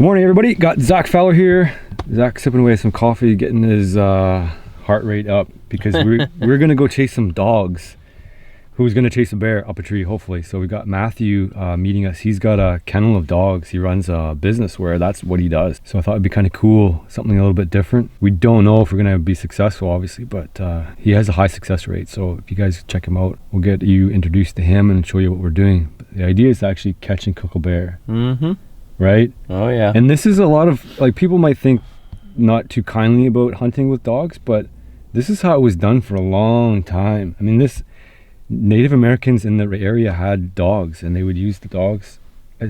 Good morning, everybody. Got Zach Fowler here. Zach sipping away some coffee, getting his heart rate up because we're gonna go chase some dogs. Who's gonna chase a bear up a tree, hopefully. So we got Matthew meeting us. He's got a kennel of dogs. He runs a business where that's what he does. So I thought it'd be kind of cool, something a little bit different. We don't know if we're gonna be successful, obviously, but he has a high success rate. So if you guys check him out, we'll get you introduced to him and show you what we're doing. But the idea is to actually catch and cook a bear. Mm-hmm. Right? Oh yeah. And this is a lot of, like, people might think not too kindly about hunting with dogs, but this is how it was done for a long time. I mean, Native Americans in the area had dogs, and they would use the dogs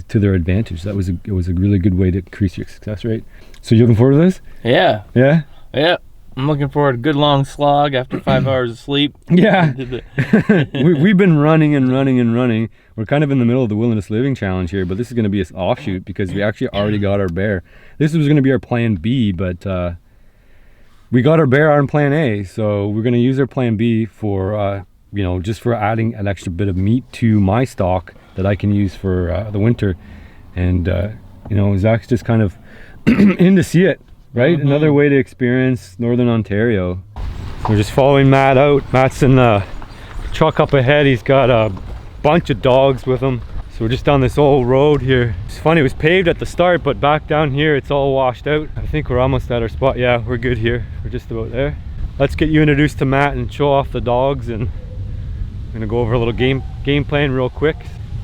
to their advantage. It was a really good way to increase your success rate. So you looking forward to this? Yeah. Yeah? Yeah. I'm looking forward to a good long slog after 5 hours of sleep. Yeah. We've been running and running and running. We're kind of in the middle of the Wilderness Living Challenge here, but this is going to be an offshoot because we actually already got our bear. This was going to be our plan B, but we got our bear on plan A, so we're going to use our plan B for, just for adding an extra bit of meat to my stock that I can use for the winter. And, Zach's just kind of in to see it. Right? Mm-hmm. Another way to experience Northern Ontario. We're just following Matt out. Matt's in the truck up ahead. He's got a bunch of dogs with him. So we're just down this old road here. It's funny, it was paved at the start, but back down here it's all washed out. I think we're almost at our spot. Yeah, we're good here. We're just about there. Let's get you introduced to Matt and show off the dogs, and I'm gonna go over a little game plan real quick.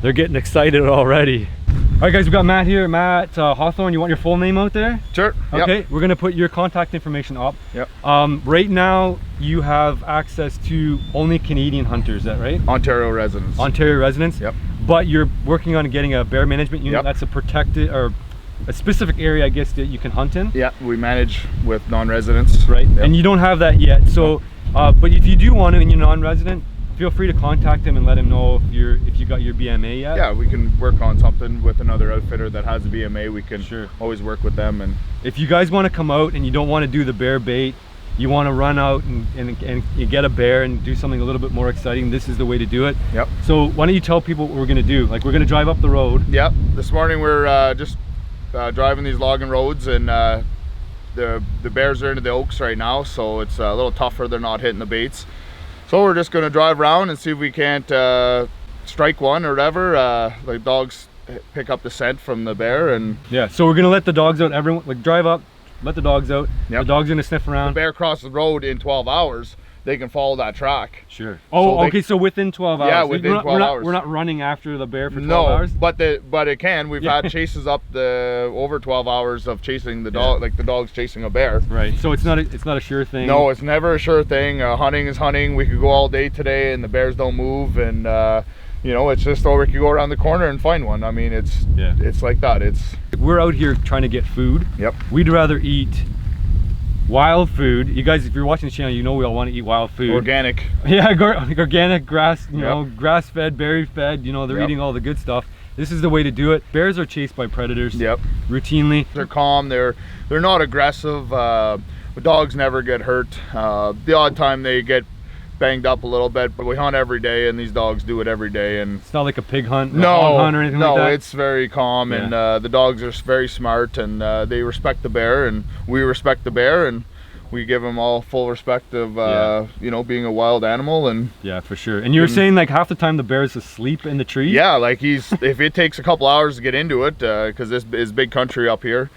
They're getting excited already. All right, guys, we've got Matt here. Matt Hawthrone, you want your full name out there? Sure. Okay, yep. We're gonna put your contact information up. Yep. Right now, you have access to only Canadian hunters, is that right? Ontario residents. Ontario residents? Yep. But you're working on getting a bear management unit. Yep. That's a protected, or a specific area, I guess, that you can hunt in? Yeah, we manage with non-residents. Right, yep. And you don't have that yet. So, but if you do want to and you're non-resident, feel free to contact him and let him know if you got your BMA yet. Yeah, we can work on something with another outfitter that has a BMA. We can always work with them. And if you guys want to come out and you don't want to do the bear bait, you want to run out and you get a bear and do something a little bit more exciting, this is the way to do it. Yep. So why don't you tell people what we're going to do? Like, we're going to drive up the road. Yep. This morning we're just driving these logging roads, and the bears are into the oaks right now, so it's a little tougher. They're not hitting the baits. So we're just going to drive around and see if we can't strike one or whatever. The dogs pick up the scent from the bear. And yeah, so we're going to let the dogs out. Everyone, like, drive up, let the dogs out. Yep. The dog's going to sniff around. The bear crosses the road in 12 hours. They can follow that track. Sure. Oh, so okay, so within 12 hours. Yeah, within 12 hours. We're not running after the bear for 12 hours? No, but it can. We've had chases up over 12 hours of chasing the dog, like the dog's chasing a bear. Right, so it's not a sure thing. No, it's never a sure thing. Hunting is hunting. We could go all day today and the bears don't move, and it's just, or we could go around the corner and find one. I mean, it's like that. We're out here trying to get food. Yep. We'd rather eat wild food. You guys, if you're watching the channel, you know we all want to eat wild food. Organic. Yeah, organic, grass, grass fed, berry fed, they're eating all the good stuff. This is the way to do it. Bears are chased by predators. Yep. Routinely. They're calm, they're not aggressive. Dogs never get hurt. The odd time they get banged up a little bit, but we hunt every day, and these dogs do it every day. And it's not like a pig hunt, hog hunt or anything like that? No, it's very calm, and the dogs are very smart, and they respect the bear, and we respect the bear, and we give them all full respect of being a wild animal. And yeah, for sure. And you were saying, like, half the time the bear's asleep in the tree? Yeah, like if it takes a couple hours to get into it, because this is big country up here,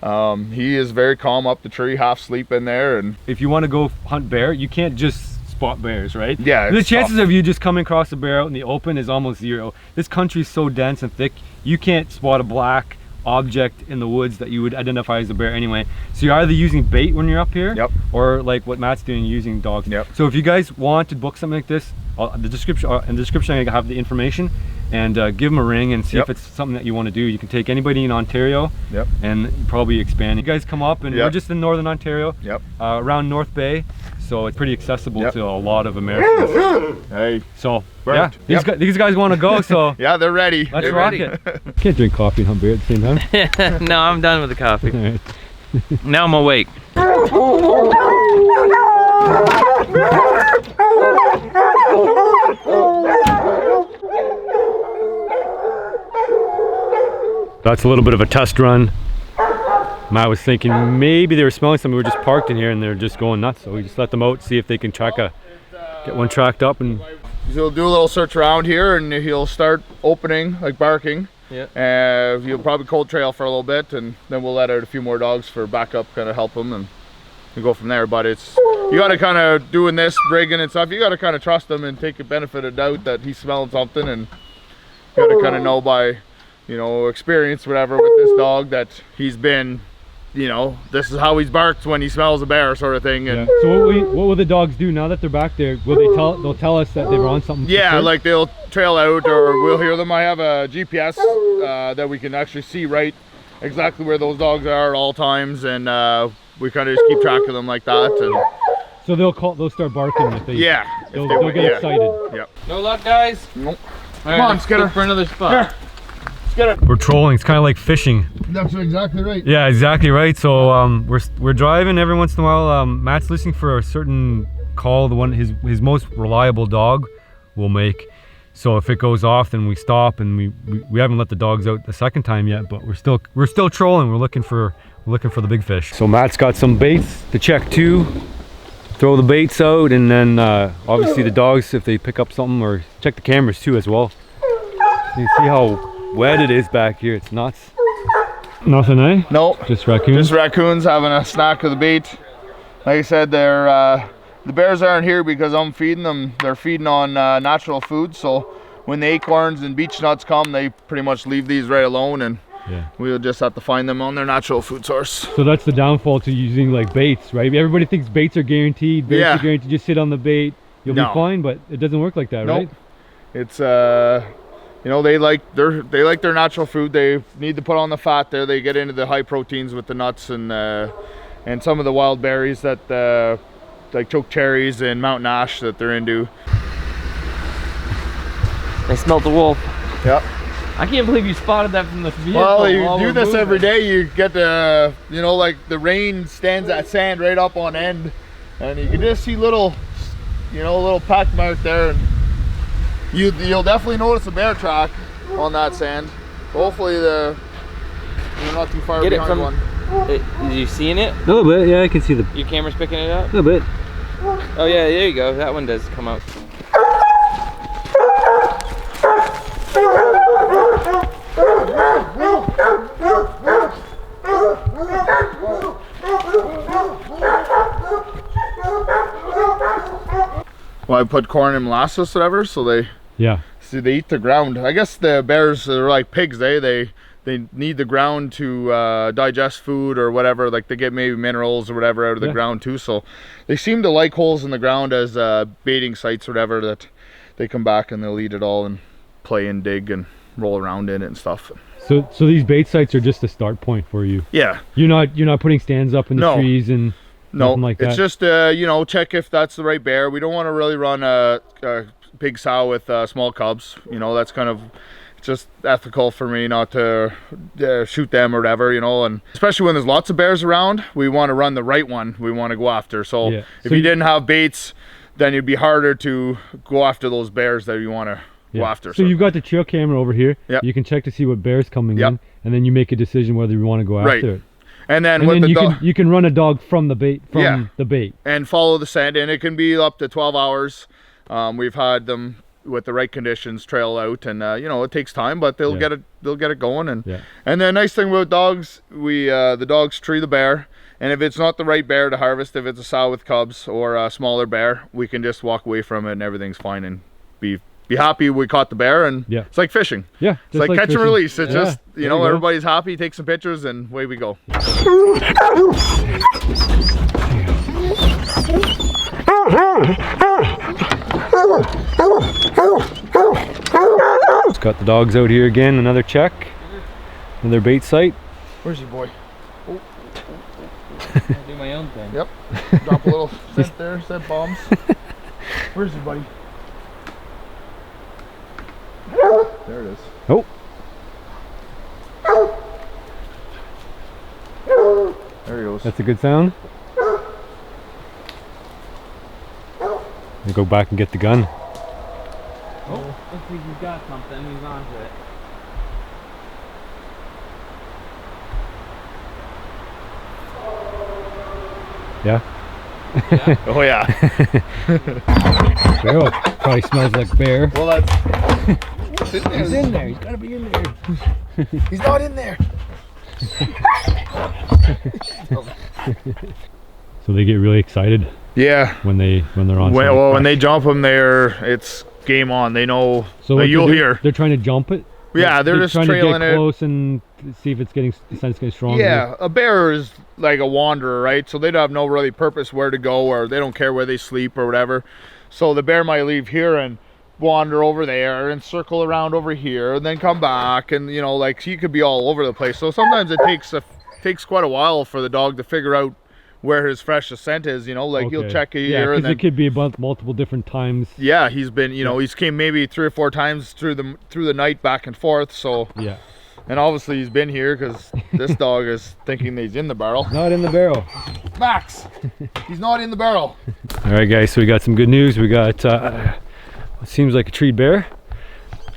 he is very calm up the tree, half sleep in there. And if you want to go hunt bear, you can't just spot bears, right? Yeah, the chances of you just coming across a bear out in the open is almost zero. This country is so dense and thick, you can't spot a black object in the woods that you would identify as a bear anyway. So you're either using bait when you're up here, or like what Matt's doing, using dogs. Yep. So if you guys want to book something like this, in the description I'm gonna have the information, and give them a ring and see if it's something that you want to do. You can take anybody in Ontario and probably expand. You guys come up, and we're just in Northern Ontario, around North Bay, so it's pretty accessible to a lot of Americans. Hey, so these guys want to go, so yeah, they're ready. Let's rock it. Can't drink coffee and hunt bear at the same time. No, I'm done with the coffee. Right. Now I'm awake. That's a little bit of a test run. Matt was thinking maybe they were smelling something. We were just parked in here and they're just going nuts. So we just let them out, see if they can get one tracked up. And he'll do a little search around here and he'll start opening, like barking. Yeah. He'll probably cold trail for a little bit, and then we'll let out a few more dogs for backup, kind of help him, and we go from there. But you got to kind of doing this, rigging and stuff. You got to kind of trust him and take a benefit of doubt that he's smelling something, and you got to kind of know by, experience, whatever, with this dog that he's been, this is how he's barked when he smells a bear, sort of thing. And so what will the dogs do now that they're back there? Will they'll tell us that they were on something? Yeah, like they'll trail out, or we'll hear them. I have a GPS that we can actually see right exactly where those dogs are at all times, and we kind of just keep track of them like that. And so they'll start barking if they they'll get excited. Yep. No luck, guys. Nope. Come on, let's look for another spot. We're trolling. It's kind of like fishing. That's exactly right. Yeah, exactly right. So we're driving every once in a while. Matt's listening for a certain call, the one his most reliable dog will make. So if it goes off, then we stop, and we haven't let the dogs out the second time yet, but we're still trolling. We're looking for the big fish. So Matt's got some baits to check too. Throw the baits out, and then obviously the dogs, if they pick up something, or check the cameras too as well. You can see how wet it is back here. It's nuts. Nothing, eh? Nope. Just raccoons? Just raccoons having a snack of the bait. Like I said, the bears aren't here because I'm feeding them. They're feeding on natural food, so when the acorns and beech nuts come, they pretty much leave these right alone, and we'll just have to find them on their natural food source. So that's the downfall to using like baits, right? Everybody thinks baits are guaranteed. Baits are guaranteed. Just sit on the bait, you'll be fine, but it doesn't work like that, right? It's they like their natural food. They need to put on the fat there. They get into the high proteins with the nuts and some of the wild berries that like choke cherries and mountain ash that they're into. They smelled the wolf. Yep. I can't believe you spotted that from the vehicle. Well, you do this every day. You get the, like the rain stands that sand right up on end, and you can just see little pack mark there, and you'll definitely notice a bear track on that sand. Hopefully you're not too far behind one. Is you seeing it? A little bit, yeah. I can see Your camera's picking it up? A little bit. Oh yeah, there you go. That one does come out. Well, I put corn and molasses, whatever, so they eat the ground. I guess the bears are like pigs. They need the ground to digest food or whatever. Like they get maybe minerals or whatever out of the ground too. So they seem to like holes in the ground as baiting sites or whatever, that they come back and they'll eat it all and play and dig and roll around in it and stuff. So these bait sites are just a start point for you. Yeah. You're not putting stands up in the trees and nothing like that. It's just check if that's the right bear. We don't want to really run a big sow with small cubs. That's kind of just ethical for me not to shoot them or whatever, and especially when there's lots of bears around, we want to run the right one we want to go after. So if you didn't have baits, then it'd be harder to go after those bears that you want to go after. So you've got the trail camera over here. You can check to see what bear's coming in, and then you make a decision whether you want to go after it. And then you can run a dog from the bait and follow the scent, and it can be up to 12 hours. We've had them with the right conditions trail out, and it takes time, but they'll get it going. And the nice thing about dogs, the dogs tree the bear, and if it's not the right bear to harvest, if it's a sow with cubs or a smaller bear, we can just walk away from it and everything's fine and be happy we caught the bear. And it's like fishing. It's like catch and release. It's just everybody's happy, take some pictures, and away we go. Just got the dogs out here again. Another check. Another bait site. Where's your boy? I'll do my own thing. Yep. Drop a little scent there, scent bombs. Where's your buddy? There it is. Oh. There he goes. That's a good sound. Go back and get the gun. Oh, looks like he's got something. He's onto it. Yeah? Yeah. Oh yeah. Barrel probably smells like bear. Well, that's. He's in there. He's gotta be in there. He's not in there. So they get really excited Yeah. when they're on. Well, when they jump them, it's game on. They know. So Like, what you'll they're doing, hear. they're trying to jump it. Yeah, they're just trying trailing to get it. close and see if it's getting stronger. Yeah, a bear is like a wanderer, right? So they don't have no really purpose where to go, or they don't care where they sleep or whatever. So the bear might leave here and wander over there and circle around over here and then come back, and you know, like he could be all over the place. So sometimes it takes quite a while for the dog to figure out where his freshest scent is. You know, like he'll check here, and then it could be about multiple different times. yeah, he's been, you know, he's came maybe 3 or 4 times through the night back and forth. So Yeah. and obviously he's been here because this dog is thinking that he's in the barrel. Not in the barrel. Max, he's not in the barrel. All right, guys. So we got some good news. We got what seems like a treed bear.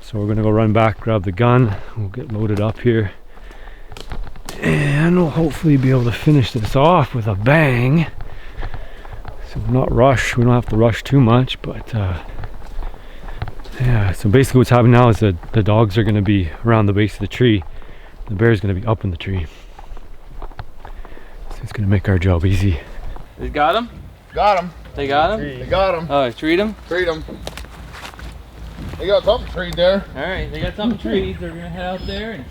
So we're gonna go run back, grab the gun. We'll get loaded up here, and we'll hopefully be able to finish this off with a bang. So we're not rush. We don't have to rush too much, but yeah. So basically, what's happening now is that the dogs are gonna be around the base of the tree. The bear's gonna be up in the tree. So it's gonna make our job easy. They got him? Got him. They got him? They got him. Oh, treat him? Treat him. They got something treed there. Alright, they got something trees. They're gonna head out there and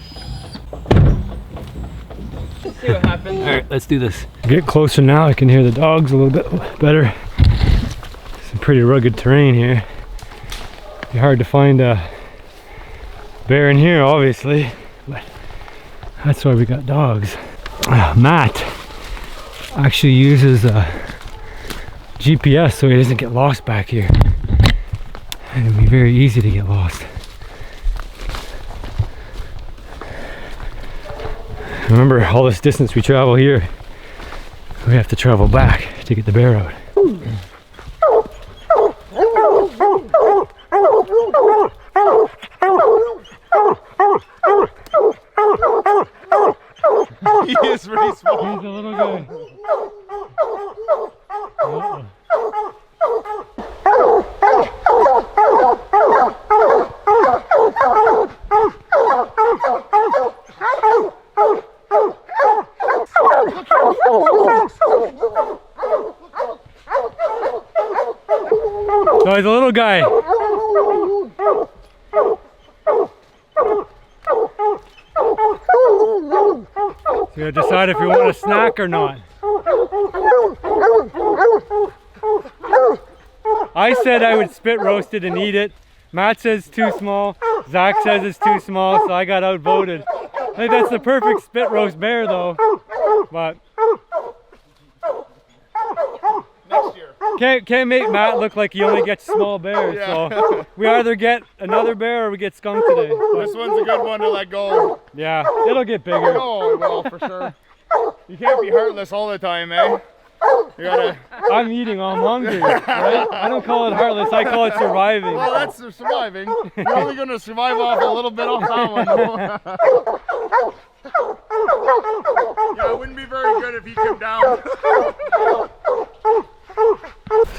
see what happens. All right, let's do this. Get closer now. I can hear the dogs a little bit better. Some pretty rugged terrain here. Be hard to find a bear in here, obviously, but that's why we got dogs. Matt actually uses GPS so he doesn't get lost back here. It'd be very easy to get lost. Remember, all this distance we travel here, we have to travel back to get the bear out. He is really small. He's a little guy. So he's a little guy. So you decide if you want a snack or not. I said I would spit roast it and eat it. Matt says too small. Zach says it's too small, so I got outvoted. I think that's the perfect spit roast bear though. But Next year. can't make Matt look like he only gets small bears. So we either get another bear or we get skunked today. But This one's a good one to let go. yeah, it'll get bigger. Oh, well, for sure. You can't be heartless all the time, eh? You gotta. I'm eating, I'm hungry, right? I don't call it heartless, I call it surviving. Well, that's surviving. You're only gonna survive off a little bit off that one, though. Yeah, it wouldn't be very good if he came down.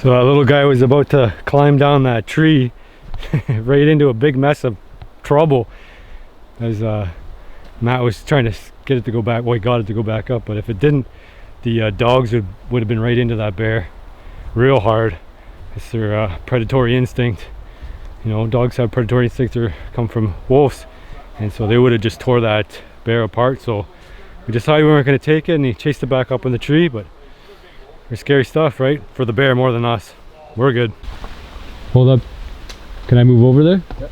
So that little guy was about to climb down that tree right into a big mess of trouble as Matt was trying to get it to go back. Well, he got it to go back up, but if it didn't, the dogs would have been right into that bear real hard. It's their predatory instinct. You know, dogs have predatory instincts that come from wolves, and so they would have just tore that bear apart. So we decided we weren't going to take it, and he chased it back up in the tree. But it's scary stuff, right? For the bear more than us. We're good. Hold up. Can I move over there? Yep.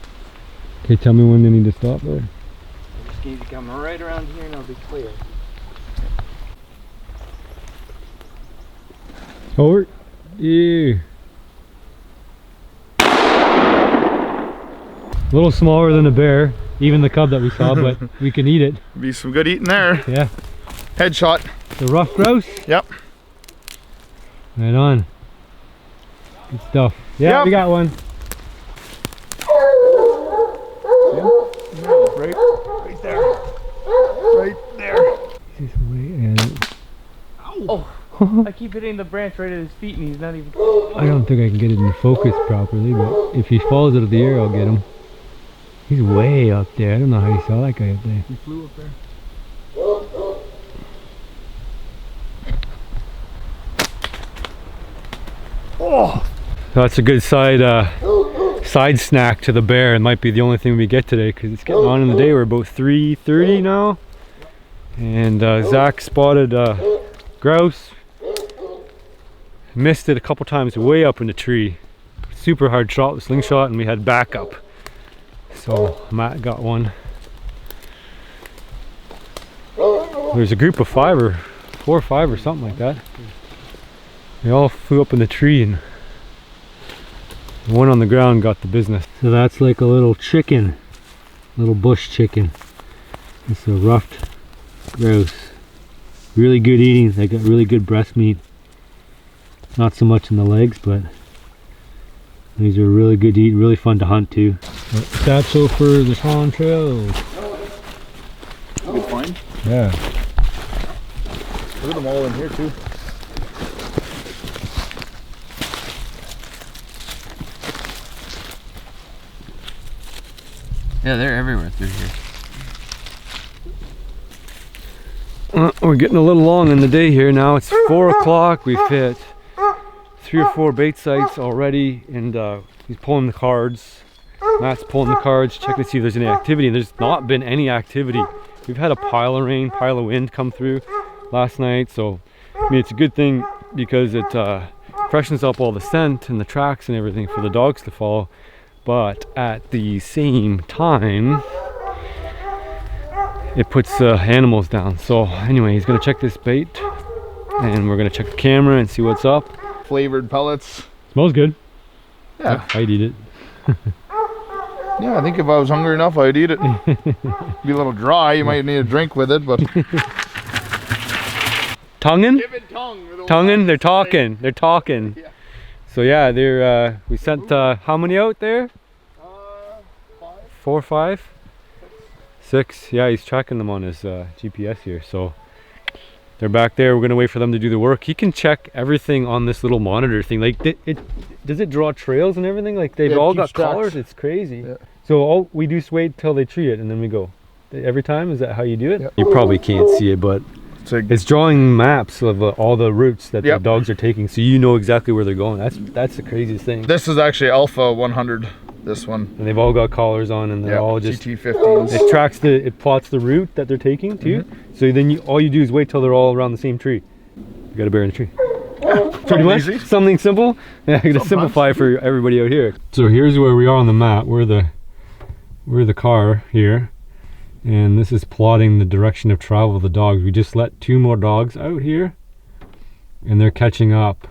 Okay, tell me when they need to stop there. Just need to come right around here and I'll be clear. Over. Yeah. A little smaller than a bear, even the cub that we saw, but we can eat it. Be some good eating there. Yeah. Headshot. The rough grouse. Yep. Right on. Good stuff. Yeah, Yep. we got one. Right there. Right there. And Oh, I keep hitting the branch right at his feet and he's not even... I don't think I can get it in focus properly, but if he falls out of the air, I'll get him. He's way up there. I don't know how you saw that guy up there. He flew up there. Oh! That's a good side snack to the bear. It might be the only thing we get today because it's getting on in the day. We're about 3:30 now. And Zach spotted grouse. Missed it a couple times way up in the tree. Super hard shot with slingshot, and we had backup. So Matt got one. There's a group of 4 or 5 or something like that. They all flew up in the tree, and one on the ground got the business. So that's like a little chicken, little bush chicken. It's a ruffed grouse. Really good eating. They got really good breast meat. Not so much in the legs, but these are really good to eat, really fun to hunt too. That's all for the Sean Trail. Good find. Yeah. Look at them all in here too. Yeah, they're everywhere through here. We're getting a little long in the day here now. It's 4 o'clock. We've hit 3 or 4 bait sites already, and he's pulling the cards. Matt's pulling the cards, checking to see if there's any activity, and there's not been any activity. We've had a pile of rain, pile of wind come through last night, so I mean it's a good thing because it freshens up all the scent and the tracks and everything for the dogs to follow. But at the same time, it puts animals down. So anyway, he's gonna check this bait, and we're gonna check the camera and see what's up. Flavored pellets. Smells good. Yeah. I'd eat it. Yeah, I think if I was hungry enough, I'd eat it. Be a little dry. You might need a drink with it, but. Tonguing? Tonguing? They're They're talking. They're talking. Yeah. So yeah, they're. We sent how many out there? 5. 4 or 5? 6. Yeah, he's tracking them on his GPS here. So they're back there. We're gonna wait for them to do the work. He can check everything on this little monitor thing. Like, does it draw trails and everything? Like they've all got collars. It's crazy. Yeah. So all we do is wait till they tree it, and then we go. Every time? Is that how you do it? Yep. You probably can't see it, but it's drawing maps of all the routes that the dogs are taking, so you know exactly where they're going. That's the craziest thing. This is actually Alpha 100. This one. And they've all got collars on, and they're all just GT50s. It plots the route that they're taking too. So then all you do is wait till they're all around the same tree. You got a bear in the tree. Pretty much. Easy. Something simple. Yeah, I gotta simplify for everybody out here. So here's where we are on the map. We're the car here, and this is plotting the direction of travel of the dogs. We just let 2 more dogs out here, and they're catching up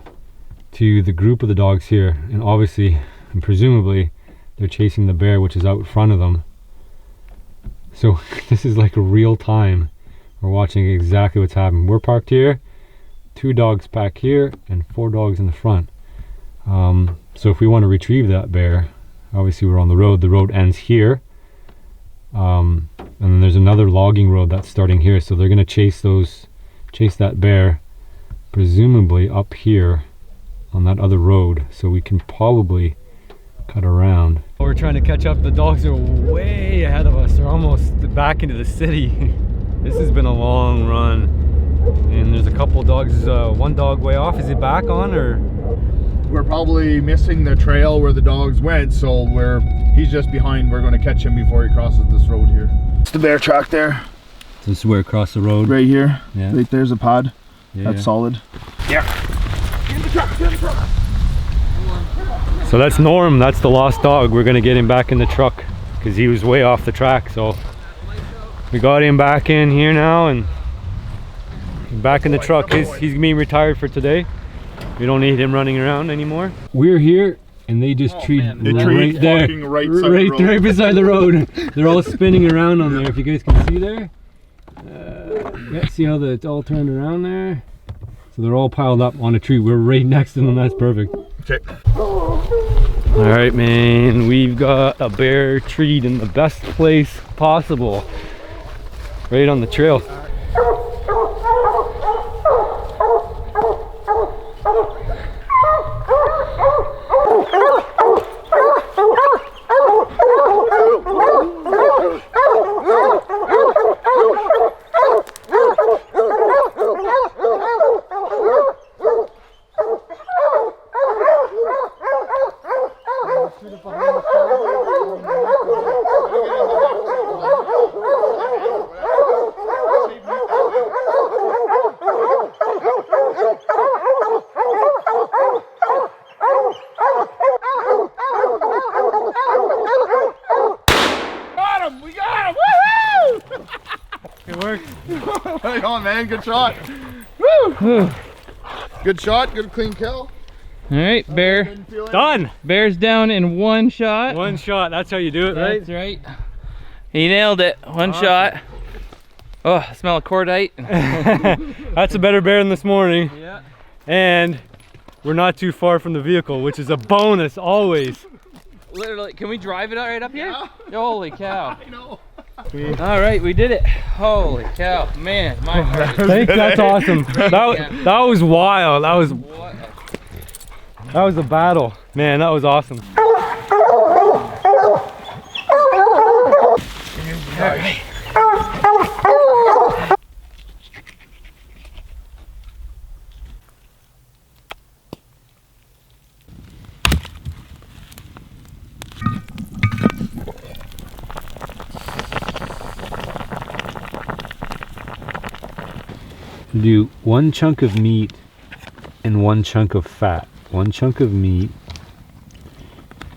to the group of the dogs here, and obviously and presumably they're chasing the bear, which is out in front of them. So this is like real time. We're watching exactly what's happening. We're parked here, 2 dogs back here, and 4 dogs in the front. So if we want to retrieve that bear, obviously we're on the road. The road ends here, and then there's another logging road that's starting here. So they're gonna chase that bear, presumably up here on that other road. So we can probably cut around. We're trying to catch up. The dogs are way ahead of us. They're almost back into the city. This has been a long run, and there's a couple dogs. 1 dog way off. Is he back on, or? We're probably missing the trail where the dogs went, so he's just behind. We're going to catch him before he crosses this road here. It's the bear track there. So this is where across the road. Right here. Yeah. Right there's a pod. Yeah. That's solid. Yeah. Get in the truck. Get in the truck. So that's Norm. That's the lost dog. We're gonna get him back in the truck because he was way off the track. So we got him back in here now, and back in the truck. He's being retired for today. We don't need him running around anymore. We're here, and they just treat right there, right beside the road. They're all spinning around on there. If you guys can see there, yeah, see how it's all turned around there. So they're all piled up on a tree. We're right next to them. That's perfect. Okay. All right, man. We've got a bear treed in the best place possible, right on the trail. man. Good shot. Woo! Good shot. Good clean kill. All right, bear. Done. Bear's down in one shot. One shot. That's how you do it, right? That's right. He nailed it. One shot. Oh, I smell of cordite. That's a better bear than this morning. Yeah. And we're not too far from the vehicle, which is a bonus always. Literally, can we drive it right up here? Yeah. Holy cow. I know. All right, we did it. Holy cow, man, my heart is... Thanks, that's awesome. That was wild. That was a battle. Man, that was awesome. All right. Do one chunk of meat and one chunk of fat. One chunk of meat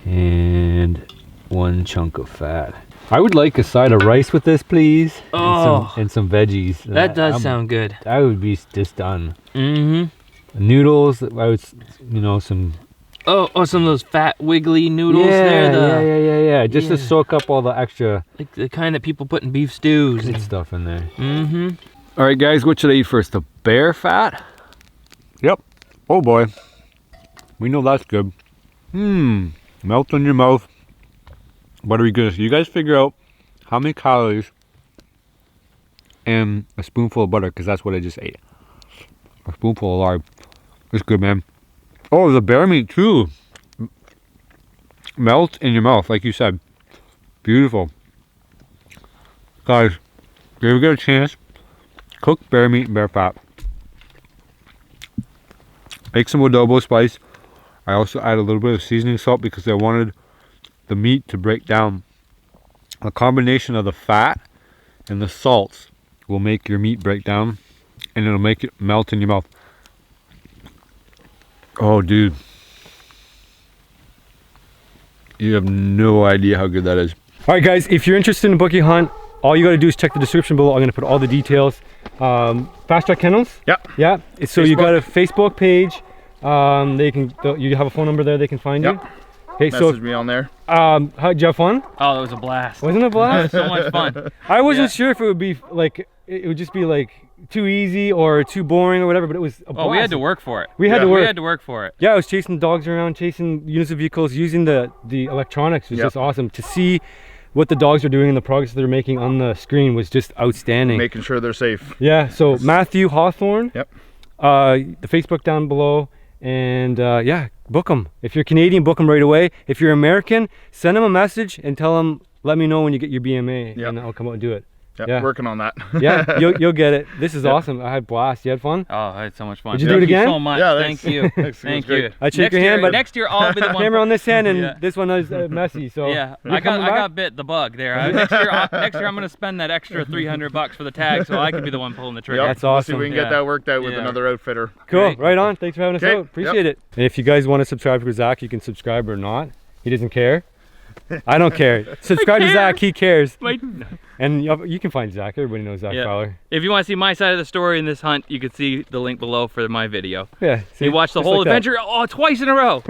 and one chunk of fat. I would like a side of rice with this, please. Oh, and some veggies. that does sound good. That would be just done. Mm-hmm. Noodles, I would, you know, some. Oh, some of those fat wiggly noodles there. Yeah. Just to soak up all the extra. Like the kind that people put in beef stews and stuff in there. Mm-hmm. All right, guys, what should I eat first? The bear fat? Yep. Oh boy. We know that's good. Melt in your mouth. Buttery goodness. You guys figure out how many calories and a spoonful of butter, because that's what I just ate. A spoonful of lard. It's good, man. Oh, the bear meat too. Melt in your mouth, like you said. Beautiful. Guys, if you ever get a chance, cook bear meat and bear fat. Make some adobo spice. I also add a little bit of seasoning salt because I wanted the meat to break down. A combination of the fat and the salts will make your meat break down, and it'll make it melt in your mouth. Oh, dude. You have no idea how good that is. All right, guys, if you're interested in a bookie hunt, all you got to do is check the description below. I'm going to put all the details. Fast Track Kennels? Yep. Yeah. So Facebook. you got a Facebook page. You have a phone number there they can find you. Okay, Message me on there. How'd you have fun? Oh, it was a blast. Wasn't it a blast? So much fun. I wasn't sure if it would be like, it would just be like too easy or too boring or whatever, but it was a blast. Oh, we had to work for it. We had to work for it. Yeah, I was chasing dogs around, chasing units of vehicles, using the electronics was just awesome. To see what the dogs are doing and the progress they're making on the screen was just outstanding. Making sure they're safe. Yeah, so Mathew Hawthrone. Yep. The Facebook down below. And yeah, book them. If you're Canadian, book them right away. If you're American, send them a message and tell them, let me know when you get your BMA, and I'll come out and do it. Yep, yeah, working on that. Yeah, you'll get it. This is awesome. I had a blast. You had fun? Oh, I had so much fun. Did you do it again? Thank you so much. Yeah, thank you. Thank you. I shake your hand, but next year I'll be the one. Camera on this hand, and this one is messy. So yeah, I got bit the bug there. Next year I'm gonna spend that extra $300 for the tag, so I can be the one pulling the trigger. Yep. That's awesome. See if we can get that worked out with another outfitter. Cool. Right on. Thanks for having us out. Appreciate it. And if you guys want to subscribe to Zach, you can subscribe or not. He doesn't care. I don't care. Subscribe to Zach. He cares. And you can find Zach. Everybody knows Zach Fowler. If you want to see my side of the story in this hunt, you can see the link below for my video. Yeah. You watch the whole adventure twice in a row.